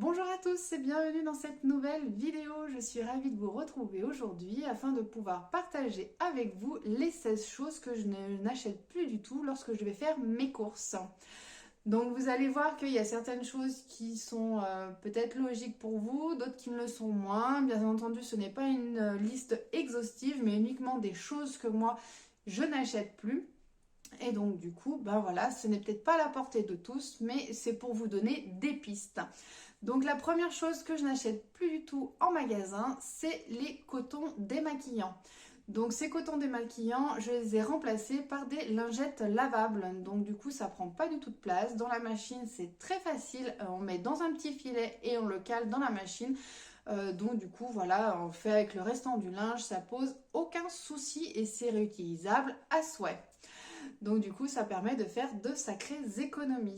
Bonjour à tous et bienvenue dans cette nouvelle vidéo. Je suis ravie de vous retrouver aujourd'hui afin de pouvoir partager avec vous les 16 choses que je n'achète plus du tout lorsque je vais faire mes courses. Donc vous allez voir qu'il y a certaines choses qui sont peut-être logiques pour vous, d'autres qui ne le sont moins. Bien entendu, ce n'est pas une liste exhaustive, mais uniquement des choses que moi, je n'achète plus. Et donc du coup, ben voilà, ce n'est peut-être pas à la portée de tous, mais c'est pour vous donner des pistes. Donc la première chose que je n'achète plus du tout en magasin, c'est les cotons démaquillants. Donc ces cotons démaquillants, je les ai remplacés par des lingettes lavables. Donc du coup, ça prend pas du tout de place. Dans la machine, c'est très facile. On met dans un petit filet et on le cale dans la machine. Donc du coup, voilà, on fait avec le restant du linge. Ça pose aucun souci et c'est réutilisable à souhait. Donc du coup, ça permet de faire de sacrées économies.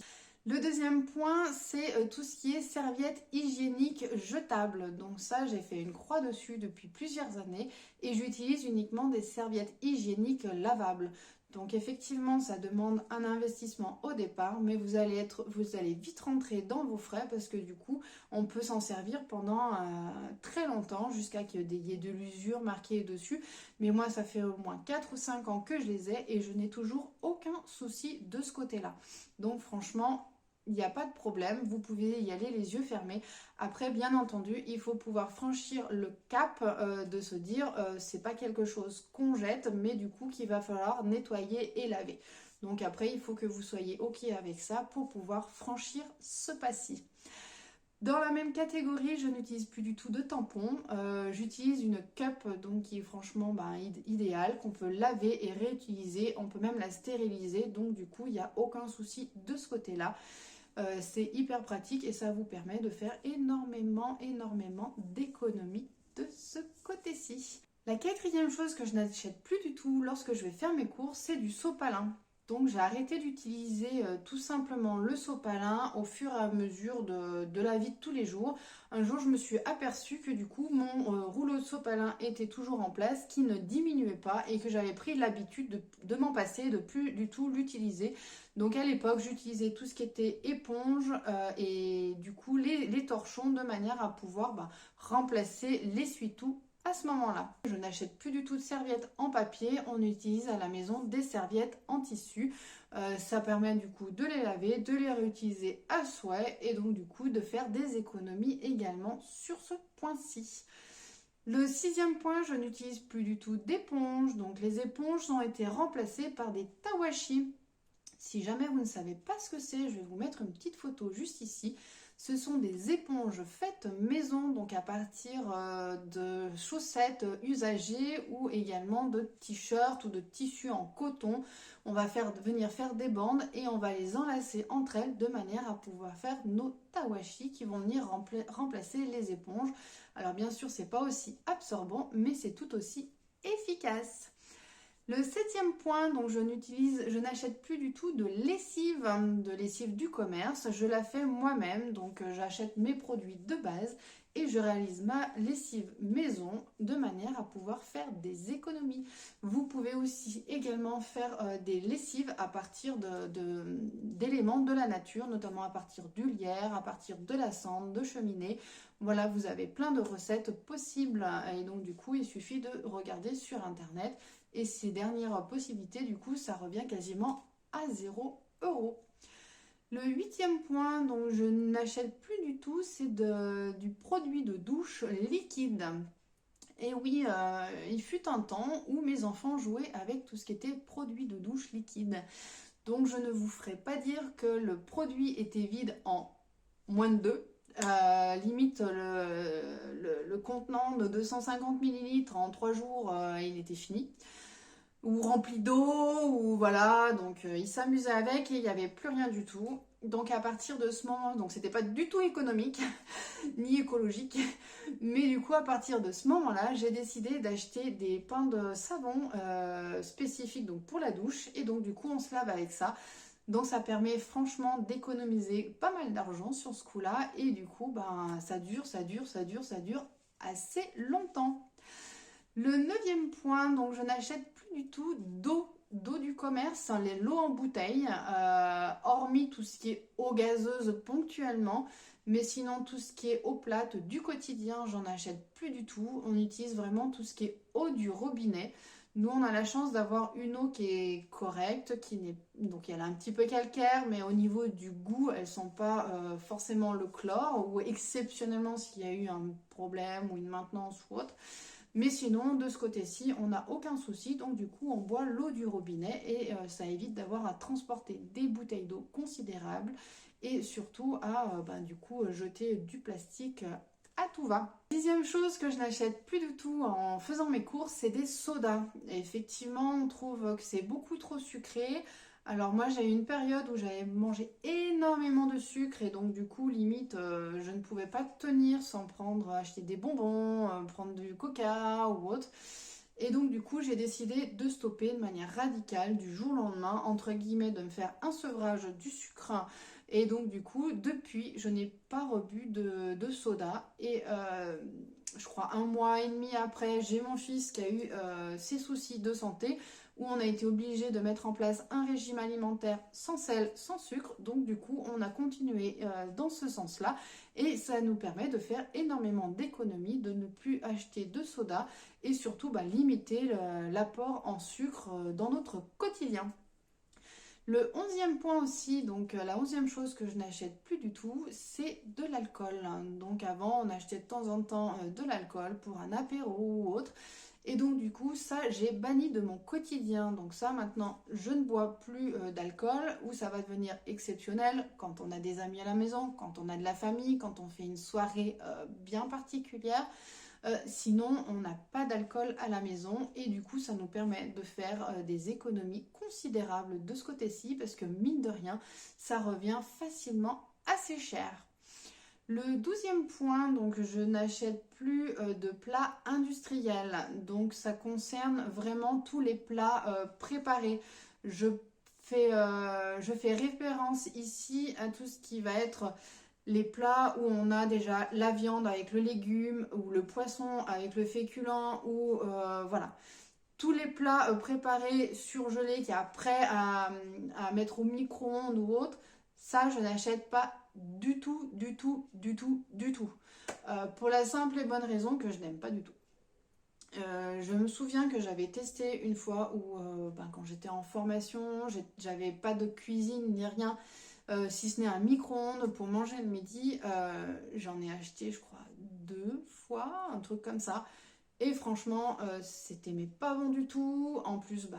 Le deuxième point, c'est tout ce qui est serviettes hygiéniques jetables. Donc ça, j'ai fait une croix dessus depuis plusieurs années et j'utilise uniquement des serviettes hygiéniques lavables. Donc effectivement, ça demande un investissement au départ, mais vous allez vite rentrer dans vos frais parce que du coup, on peut s'en servir pendant très longtemps jusqu'à qu'il y ait de l'usure marquée dessus. Mais moi, ça fait au moins 4 ou 5 ans que je les ai et je n'ai toujours aucun souci de ce côté-là. Donc franchement, il n'y a pas de problème, vous pouvez y aller les yeux fermés. Après, bien entendu, il faut pouvoir franchir le cap de se dire c'est pas quelque chose qu'on jette, mais du coup qu'il va falloir nettoyer et laver. Donc après, il faut que vous soyez OK avec ça pour pouvoir franchir ce pas-ci. Dans la même catégorie, je n'utilise plus du tout de tampons. J'utilise une cup donc qui est franchement idéale, qu'on peut laver et réutiliser. On peut même la stériliser, donc du coup, il n'y a aucun souci de ce côté-là. C'est hyper pratique et ça vous permet de faire énormément d'économies de ce côté-ci. La quatrième chose que je n'achète plus du tout lorsque je vais faire mes courses, c'est du sopalin. Donc j'ai arrêté d'utiliser tout simplement le sopalin au fur et à mesure de la vie de tous les jours. Un jour je me suis aperçue que du coup mon rouleau de sopalin était toujours en place, qui ne diminuait pas et que j'avais pris l'habitude de m'en passer, de plus du tout l'utiliser. Donc à l'époque j'utilisais tout ce qui était éponge et du coup les torchons de manière à pouvoir remplacer l'essuie-tout à ce moment-là. Je n'achète plus du tout de serviettes en papier, on utilise à la maison des serviettes en tissu. Ça permet du coup de les laver, de les réutiliser à souhait et donc du coup de faire des économies également sur ce point-ci. Le sixième point, je n'utilise plus du tout d'éponges. Donc les éponges ont été remplacées par des tawashi. Si jamais vous ne savez pas ce que c'est, je vais vous mettre une petite photo juste ici. Ce sont des éponges faites maison, donc à partir de chaussettes usagées ou également de t-shirts ou de tissus en coton. On va venir faire des bandes et on va les enlacer entre elles de manière à pouvoir faire nos tawashi qui vont venir remplacer les éponges. Alors bien sûr, c'est pas aussi absorbant, mais c'est tout aussi efficace. Le septième point, donc je n'achète plus du tout de lessive du commerce. Je la fais moi-même, donc j'achète mes produits de base et je réalise ma lessive maison de manière à pouvoir faire des économies. Vous pouvez aussi également faire des lessives à partir d'éléments de la nature, notamment à partir du lierre, à partir de la cendre, de cheminée. Voilà, vous avez plein de recettes possibles et donc du coup, il suffit de regarder sur internet. Et ces dernières possibilités, du coup, ça revient quasiment à 0 €. Le huitième point dont je n'achète plus du tout, c'est du produit de douche liquide. Et oui, il fut un temps où mes enfants jouaient avec tout ce qui était produit de douche liquide. Donc je ne vous ferai pas dire que le produit était vide en moins de 2. Limite le contenant de 250 millilitres en 3 jours, il était fini ou rempli d'eau, ou voilà, donc ils s'amusaient avec et il n'y avait plus rien du tout. Donc à partir de ce moment, donc c'était pas du tout économique, ni écologique, mais du coup à partir de ce moment-là, j'ai décidé d'acheter des pains de savon spécifiques donc pour la douche, et donc du coup on se lave avec ça. Donc ça permet franchement d'économiser pas mal d'argent sur ce coup-là, et du coup ça dure assez longtemps. Le neuvième point, donc je n'achète plus du tout d'eau du commerce, l'eau en bouteille, hormis tout ce qui est eau gazeuse ponctuellement. Mais sinon, tout ce qui est eau plate du quotidien, j'en achète plus du tout. On utilise vraiment tout ce qui est eau du robinet. Nous, on a la chance d'avoir une eau qui est correcte, donc elle est un petit peu calcaire, mais au niveau du goût, elles sont pas forcément le chlore, ou exceptionnellement s'il y a eu un problème ou une maintenance ou autre. Mais sinon, de ce côté-ci, on n'a aucun souci. Donc du coup, on boit l'eau du robinet et ça évite d'avoir à transporter des bouteilles d'eau considérables et surtout à du coup jeter du plastique à tout va. Dixième chose que je n'achète plus du tout en faisant mes courses, c'est des sodas. Et effectivement, on trouve que c'est beaucoup trop sucré. Alors moi j'ai eu une période où j'avais mangé énormément de sucre et donc du coup limite je ne pouvais pas tenir sans acheter des bonbons, prendre du coca ou autre. Et donc du coup j'ai décidé de stopper de manière radicale du jour au lendemain, entre guillemets, de me faire un sevrage du sucre. Et donc du coup depuis je n'ai pas rebu de soda et je crois un mois et demi après j'ai mon fils qui a eu ses soucis de santé où on a été obligé de mettre en place un régime alimentaire sans sel, sans sucre. Donc du coup, on a continué dans ce sens-là et ça nous permet de faire énormément d'économies, de ne plus acheter de soda et surtout limiter l'apport en sucre dans notre quotidien. Le 11e point aussi, donc la 11e chose que je n'achète plus du tout, c'est de l'alcool. Donc avant, on achetait de temps en temps de l'alcool pour un apéro ou autre. Et donc du coup, ça, j'ai banni de mon quotidien. Donc ça, maintenant, je ne bois plus d'alcool ou ça va devenir exceptionnel quand on a des amis à la maison, quand on a de la famille, quand on fait une soirée bien particulière. Sinon, on n'a pas d'alcool à la maison et du coup, ça nous permet de faire des économies considérables de ce côté-ci parce que mine de rien, ça revient facilement assez cher. Le 12e point, donc je n'achète plus de plats industriels. Donc ça concerne vraiment tous les plats préparés. Je fais référence ici à tout ce qui va être les plats où on a déjà la viande avec le légume ou le poisson avec le féculent ou voilà. Tous les plats préparés, surgelés, qui est prêt à mettre au micro-ondes ou autre, ça je n'achète pas du tout, du tout, du tout, du tout. Pour la simple et bonne raison que je n'aime pas du tout. Je me souviens que j'avais testé une fois où quand j'étais en formation, j'avais pas de cuisine ni rien, si ce n'est un micro-ondes pour manger le midi. J'en ai acheté, je crois, 2 fois, un truc comme ça. Et franchement, c'était mais pas bon du tout. En plus,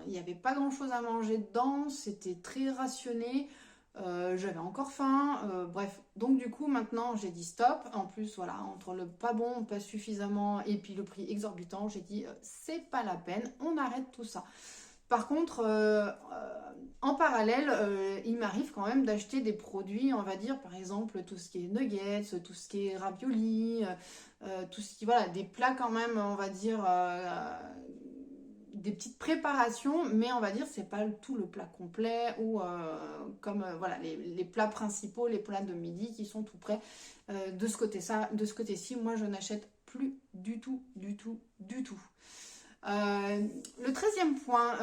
il n'y avait pas grand chose à manger dedans. C'était très rationné. J'avais encore faim. Bref, donc du coup, maintenant, j'ai dit stop. En plus, voilà, entre le pas bon, pas suffisamment et puis le prix exorbitant, j'ai dit c'est pas la peine. On arrête tout ça. Par contre, en parallèle, il m'arrive quand même d'acheter des produits, on va dire, par exemple, tout ce qui est nuggets, tout ce qui est ravioli, tout ce qui, voilà, des plats quand même, on va dire, des petites préparations, mais on va dire, c'est pas tout le plat complet ou comme, voilà, les plats principaux, les plats de midi qui sont tout prêts. De ce côté-ci, moi, je n'achète plus du tout, du tout, du tout. Le 13e point,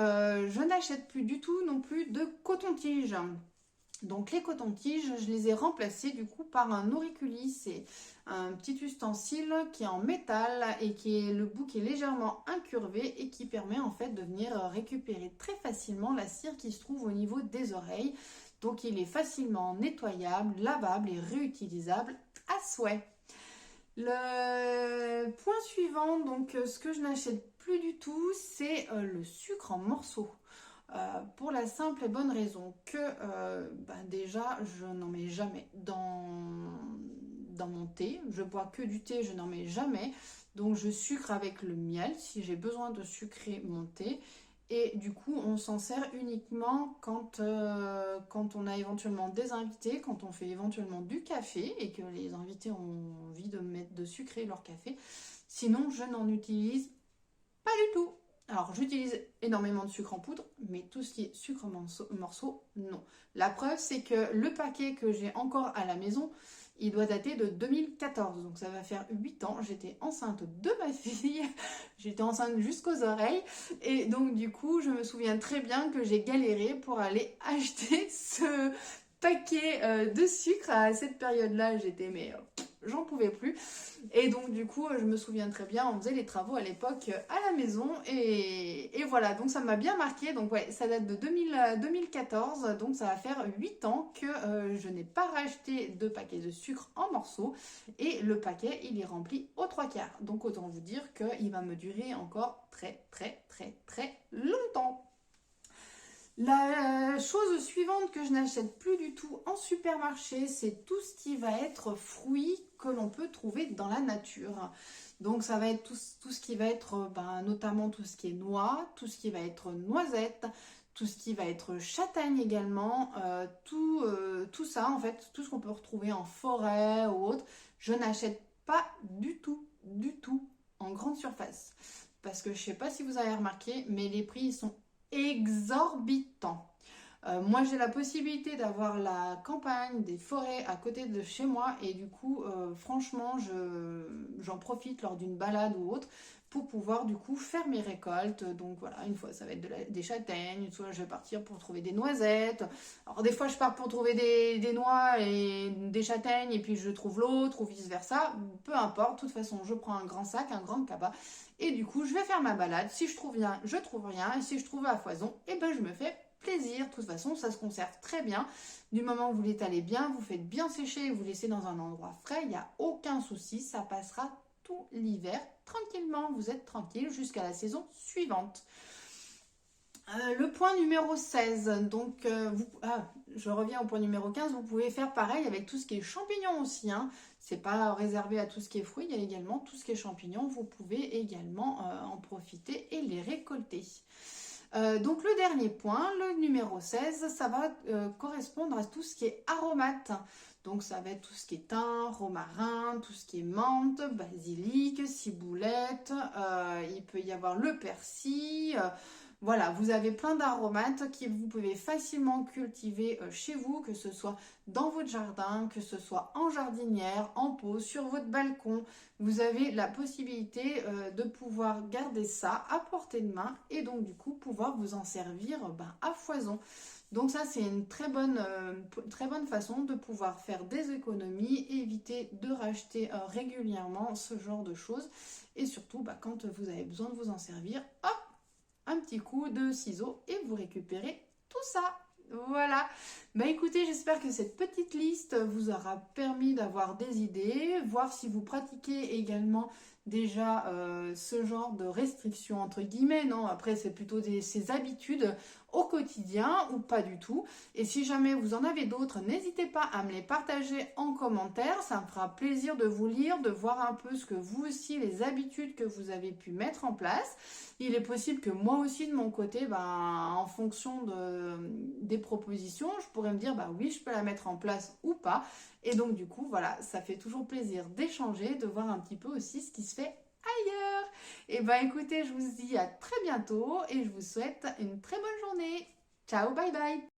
je n'achète plus du tout non plus de coton-tige. Donc les cotons-tiges, je les ai remplacés du coup par un auriculi. C'est un petit ustensile qui est en métal et le bout qui est légèrement incurvé et qui permet en fait de venir récupérer très facilement la cire qui se trouve au niveau des oreilles. Donc il est facilement nettoyable, lavable et réutilisable à souhait. Le point suivant, donc ce que je n'achète plus du tout, c'est le sucre en morceaux. Pour la simple et bonne raison que déjà je n'en mets jamais dans mon thé. Je bois que du thé, je n'en mets jamais. Donc je sucre avec le miel si j'ai besoin de sucrer mon thé. Et du coup, on s'en sert uniquement quand on a éventuellement des invités, quand on fait éventuellement du café et que les invités ont envie de sucrer leur café. Sinon, je n'en utilise pas du tout. Alors, j'utilise énormément de sucre en poudre, mais tout ce qui est sucre en morceaux, non. La preuve, c'est que le paquet que j'ai encore à la maison, il doit dater de 2014, donc ça va faire 8 ans. J'étais enceinte de ma fille, j'étais enceinte jusqu'aux oreilles, et donc du coup, je me souviens très bien que j'ai galéré pour aller acheter ce paquets de sucre. À cette période-là, j'étais mais j'en pouvais plus. Et donc du coup, je me souviens très bien, on faisait les travaux à l'époque à la maison. Et voilà, donc ça m'a bien marqué. Donc ouais, ça date de 2014. Donc ça va faire 8 ans que je n'ai pas racheté de paquet de sucre en morceaux. Et le paquet, il est rempli aux 3/4. Donc autant vous dire qu'il va me durer encore très très très très longtemps. La chose suivante que je n'achète plus du tout en supermarché, c'est tout ce qui va être fruits que l'on peut trouver dans la nature. Donc ça va être tout ce qui va être notamment tout ce qui est noix, tout ce qui va être noisette, tout ce qui va être châtaigne également, tout ça en fait, tout ce qu'on peut retrouver en forêt ou autre, je n'achète pas du tout en grande surface. Parce que je ne sais pas si vous avez remarqué, mais les prix sont exorbitant. Moi, j'ai la possibilité d'avoir la campagne, des forêts à côté de chez moi et du coup, franchement, j'en profite lors d'une balade ou autre pour pouvoir du coup faire mes récoltes. Donc voilà, une fois ça va être des châtaignes, une fois je vais partir pour trouver des noisettes. Alors des fois je pars pour trouver des noix et des châtaignes et puis je trouve l'autre ou vice versa. Peu importe, de toute façon je prends un grand sac, un grand cabas et du coup je vais faire ma balade. Si je trouve rien, je trouve rien et si je trouve à foison, et ben je me fais plaisir. De toute façon ça se conserve très bien. Du moment où vous l'étalez bien, vous faites bien sécher et vous laissez dans un endroit frais, il n'y a aucun souci, ça passera tout l'hiver tranquillement, vous êtes tranquille jusqu'à la saison suivante. Le point numéro 16, donc je reviens au point numéro 15, vous pouvez faire pareil avec tout ce qui est champignons aussi, hein. C'est pas réservé à tout ce qui est fruits, il y a également tout ce qui est champignons, vous pouvez également en profiter et les récolter. Donc le dernier point, le numéro 16, ça va correspondre à tout ce qui est aromates. Donc ça va être tout ce qui est thym, romarin, tout ce qui est menthe, basilic, ciboulette, il peut y avoir le persil. Voilà, vous avez plein d'aromates que vous pouvez facilement cultiver chez vous, que ce soit dans votre jardin, que ce soit en jardinière, en pot, sur votre balcon. Vous avez la possibilité de pouvoir garder ça à portée de main et donc du coup pouvoir vous en servir à foison. Donc ça c'est une très bonne façon de pouvoir faire des économies, éviter de racheter régulièrement ce genre de choses et surtout quand vous avez besoin de vous en servir, hop, un petit coup de ciseaux et vous récupérez tout ça. Voilà, écoutez, j'espère que cette petite liste vous aura permis d'avoir des idées, voir si vous pratiquez également déjà ce genre de restrictions entre guillemets, non, après c'est plutôt ces habitudes au quotidien ou pas du tout. Et si jamais vous en avez d'autres, n'hésitez pas à me les partager en commentaire, ça me fera plaisir de vous lire, de voir un peu ce que vous aussi, les habitudes que vous avez pu mettre en place. Il est possible que moi aussi de mon côté, en fonction des propositions, je pourrais me dire oui, je peux la mettre en place ou pas. Et donc du coup, voilà, ça fait toujours plaisir d'échanger, de voir un petit peu aussi ce qui se fait ailleurs. Et écoutez, je vous dis à très bientôt et je vous souhaite une très bonne journée. Ciao, bye bye.